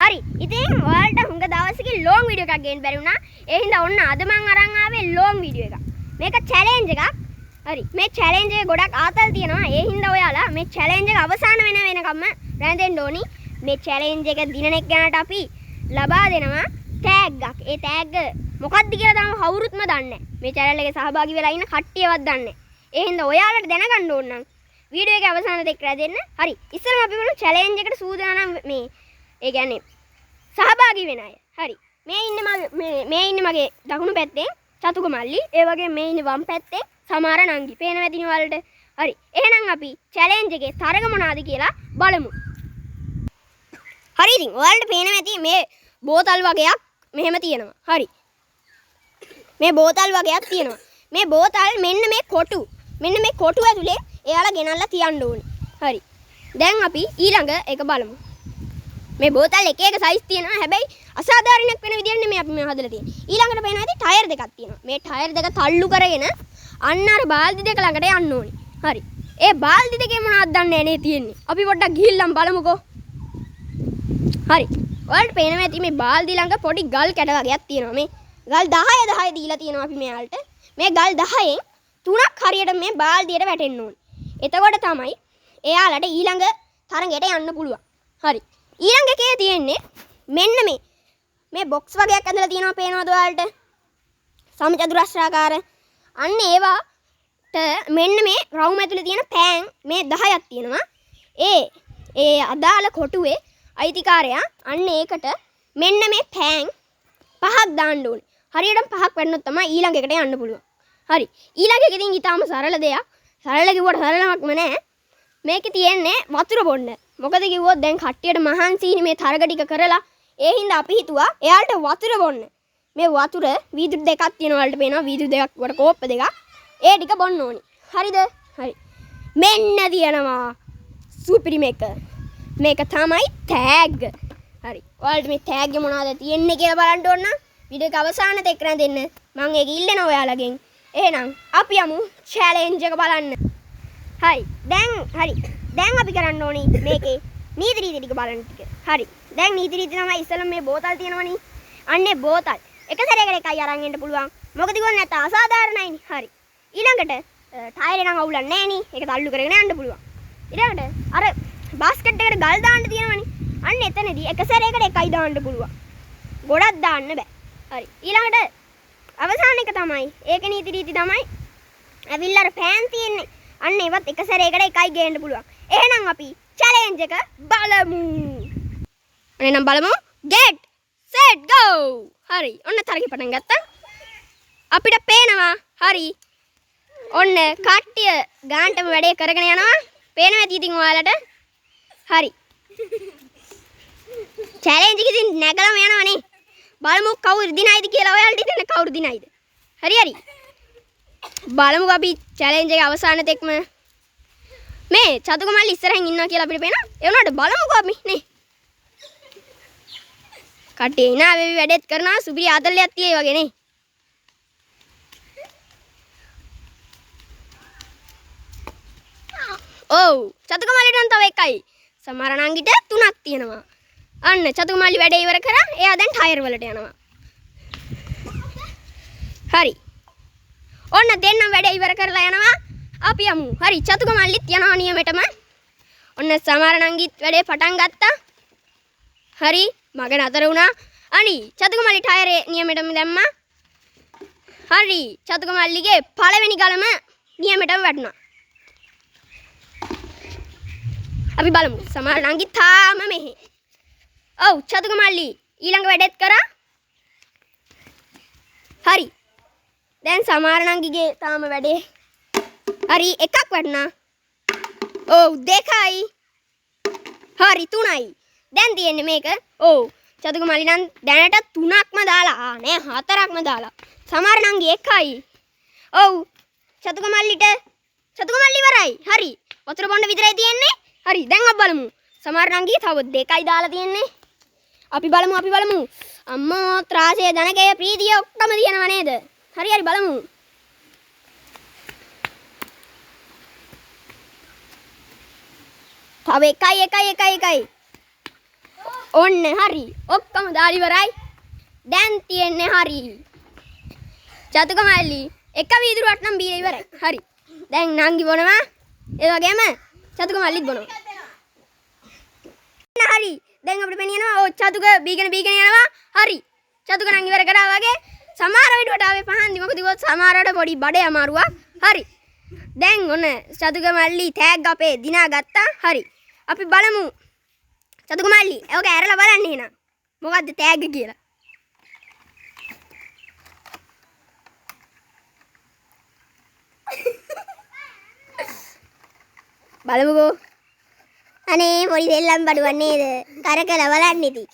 හරි. ඉතින් ඔයාලට හුඟ දවසකින් ලොං වීඩියෝ එකක් ගේන්න බැරි වුණා. ඒ හින්දා ඔන්න අද මම අරන් ආවේ ලොං වීඩියෝ එකක්. මේක චැලෙන්ජ් එකක්. හරි. මේ චැලෙන්ජ් එකේ ගොඩක් ආතල් තියෙනවා. ඒ හින්දා ඔයාලා මේ චැලෙන්ජ් එක අවසන් වෙනකම්ම රැඳෙන්න ඕනි. මේ චැලෙන්ජ් එක දිනනෙක් ගන්නට අපි ලබා දෙනවා ටැග් එකක්. ඒ ටැග් මොකක්ද කියලා තාම කවුරුත්ම දන්නේ නැහැ. මේ channel එකේ සහභාගී වෙලා ඉන්න කට්ටියවත් දන්නේ නැහැ. ඒ හින්දා ඔයාලට දැනගන්න ඕන නම් වීඩියෝ එකේ අවසානයේ එක්ක රැඳෙන්න. හරි. ඉස්සෙල්ලා අපි බලමු චැලෙන්ජ් එකට සූදානම් මේ ඒ කියන්නේ සහභාගී වෙන අය. හරි. මේ ඉන්නේ මගේ දකුණු පැත්තේ චතුක මල්ලි. ඒ වගේ මේ ඉන්නේ වම් පැත්තේ සමාර නංගි. පේන වැදිනේ වලට. හරි. එහෙනම් අපි චැලෙන්ජ් එකේ තරග මොනවාද කියලා බලමු. හරි ඉතින් ඔයාලට පේන ඇති මේ බෝතල් වගේක් මෙහෙම තියෙනවා. හරි. මේ බෝතල් වගේක් තියෙනවා. මේ බෝතල් මෙන්න මේ කොටු. මෙන්න මේ කොටු ඇතුලේ එයාලා ගෙනල්ලා තියන්න ඕනේ. හරි. දැන් අපි ඊළඟ එක බලමු. මේ බෝතල් එක එක සයිස් තියෙනවා. හැබැයි අසාධාරණයක් වෙන විදියට නෙමෙයි අපි මේ හදලා තියෙන්නේ. ඊළඟට පේනවා ඇති ටයර් දෙකක් තියෙනවා. මේ ටයර් දෙක තල්ලු කරගෙන අන්න අර බාල්දි දෙක ළඟට යන්න ඕනේ. හරි. ඒ බාල්දි දෙකේ මොනවද දන්නේ නැහැ තියෙන්නේ. අපි පොඩ්ඩක් ගිහිල්ලාම බලමුකෝ. හරි. ඔයාලට පේනවා ඇති මේ බාල්දි ළඟ පොඩි ගල් කැට වගේක් තියෙනවා. මේ ගල් 10 10 දීලා තියෙනවා අපි මෙයාලට. මේ ගල් 10න් 3ක් හරියට මේ බාල්දියට වැටෙන්න ඕනේ. එතකොට තමයි එයාලට ඊළඟ තරඟයට යන්න පුළුවන්. හරි. ඊළඟ එකේ තියෙන්නේ මෙන්න මේ බොක්ස් වගේක් ඇඳලා තියෙනවා පේනවද ඔයාලට? සමචතුරස්‍රාකාර. අන්න ඒවට මෙන්න මේ රවුම ඇතුලේ තියෙන පෑන් මේ 10ක් තියෙනවා. ඒ අදාළ කොටුවේ අයිතිකාරයා අන්න ඒකට මෙන්න මේ පෑන් 5ක් දාන්න ඕනේ. හරියටම 5ක් වැටුනොත් තමයි ඊළඟ එකට යන්න පුළුවන්. හරි. ඊළඟ එක ඉතින් ඊටාම සරල දෙයක්. සරල කිව්වට සරලමක්ම නෑ. මේකේ තියෙන්නේ වතුර බොන්න. මොකද කිව්වොත් දැන් කට්ටියට මහන්සියිනේ මේ තරග ටික කරලා. ඒ හින්දා අපි හිතුවා එයාලට වතුර බොන්න. මේ වතුර වීදුරු දෙකක් තියෙනවා වලට පේනවා. වීදුරු දෙකක් වට කෝප්ප දෙකක්. ඒ ටික බොන්න ඕනි. හරිද? හරි. මෙන්න තියෙනවා සුපිරි මේක. මේක තමයි ටැග්. හරි. ඔයාලට මේ ටැග් එක මොනවද තියෙන්නේ කියලා බලන්න ඕන නම් වීඩියෝ එක අවසානට එක්ක රැඳෙන්න. මම ඒක ඉල්ලනවා ඔයාලගෙන්. එහෙනම් අපි යමු චැලෙන්ජ් එක බලන්න. හරි. දැන් අපි කරන්න ඕනි මේකේ නීති රීති ටික බලන්න ටික. හරි. දැන් නීති රීති තමයි ඉස්සෙල්ලා මේ බෝතල් තියෙනවනේ. අන්නේ බෝතල් එක සැරයකට එකයි අරන් එන්න පුළුවන්. මොකද කිව්වොත් නැත්නම් අසාධාරණයිනේ. හරි. ඊළඟට ටයර් එක නම් අවුලන්නේ නෑනේ. ඒක තල්ලු කරගෙන යන්න පුළුවන්. ඊළඟට අර බාස්කට් එකට ගල් දාන්න තියෙනවනේ. අන්න එතනදී එක සැරයකට එකයි දාන්න පුළුවන්. ගොඩක් දාන්න බෑ. හරි. ඊළඟට අවසාන එක තමයි ඒක නීති රීති තමයි ඇවිල්ලා අර පෑන් තියෙන්නේ. අන්න ඒවත් එක සැරයකට එකයි ගේන්න පුළුවන්. එහෙනම් අපි චැලෙන්ජ් එක බලමු. එහෙනම් බලමු. get set go. හරි. ඔන්න තරගේ පටන් ගත්තා. අපිට පේනවා. හරි. ඔන්න කට්ටිය ගාන්ටම වැඩේ කරගෙන යනවා. පේනවා ඇති ඉතින් ඔයාලට. හරි. චැලෙන්ජ් එක ඉතින් නැගලම යනවනේ. බලමු කවුරු දිනයිද කියලා ඔයාලට හිතන්නේ කවුරු දිනයිද? හරි. බලමු අපි චැලෙන්ජ් එකේ අවසානයේ එක්ම මේ චතුක මල්ලි ඉස්සරහින් ඉන්නවා කියලා අපිට පේනවා. ඒ වුණාට බලමුකෝ අපි නේ. කට්ටිය ඉනා වෙවි වැඩෙත් කරනවා සුපිරි ආතල්ලයක් තියෙයි වගේ නේ. ඔව් චතුක මල්ලිට නම් තව එකයි. සමහර නංගිට 3ක් තියෙනවා. අන්න චතුක මල්ලි වැඩේ ඉවර කරා. එයා දැන් ටයර් වලට යනවා. හරි. ඔන්න දෙන්නම් වැඩේ ඉවර කරලා යනවා. අපි යමු. හරි චතුක මල්ලිත් යනවා නියමෙටම. ඔන්න සමහර නංගිත් වැඩේ පටන් ගත්තා. හරි මග නතර වුණා. අනි චතුක මල්ලි ටයරේ නියමෙටම දැම්මා. හරි චතුක මල්ලිගේ පළවෙනි ගලම නියමෙටම වැටුණා. අපි බලමු. සමහර නංගි තාම මෙහෙ. ඔව් චතුක මල්ලි ඊළඟ වැඩෙත් කරා. හරි. දැන් සමහර නංගිගේ තාම වැඩේ. හරි එකක් වැටුණා. ඔව් දෙකයි. හරි 3යි. දැන් තියෙන්නේ මේක. ඔව් චතුක මල්ලි නම් දැනට 3ක්ම දාලා. නෑ 4ක්ම දාලා. සමහර නංගි එකයි. ඔව් චතුක මල්ලි ඉවරයි. හරි. වතුර බොන්න විතරයි තියෙන්නේ. හරි දැන් අපි බලමු. සමහර නංගි තව දෙකයි දාලා තියෙන්නේ. අපි බලමු. අම්මෝ ත්‍රාසය ධනකය ප්‍රීතිය ඔක්කොම තියෙනව නේද? හරි බලමු. තව එකයි. ඔන්න හරි. ඔක්කොම දාලා ඉවරයි. දැන් තියෙන්නේ හරි. චතුක මල්ලි එක වීදුරුවක් නම් බීලා ඉවරයි. හරි. දැන් නංගි බොනවා. ඒ වගේම චතුක මල්ලිත් බොනවා. හරි. දැන් අපිට පෙනියනවා ඔය චතුක බීගෙන යනවා. හරි. චතුක නම් ඉවර කරා වගේ සමහර විදිහට ආවේ පහන්දි. මොකද කිව්වොත් සමහරවට පොඩි බඩේ අමාරුවක්. හරි. දැන් ඔන්න චතුක මල්ලි ටැග් අපේ දිනා ගත්තා. හරි. අපි බලමු. චතුක මල්ලි ඒක ඇරලා බලන්න එහෙනම්. මොකද්ද ටැග් කියලා? බලමුකෝ. අනේ පොඩි දෙල්ලම් බඩුවක් නේද? කරකලා බලන්න ඉතින්.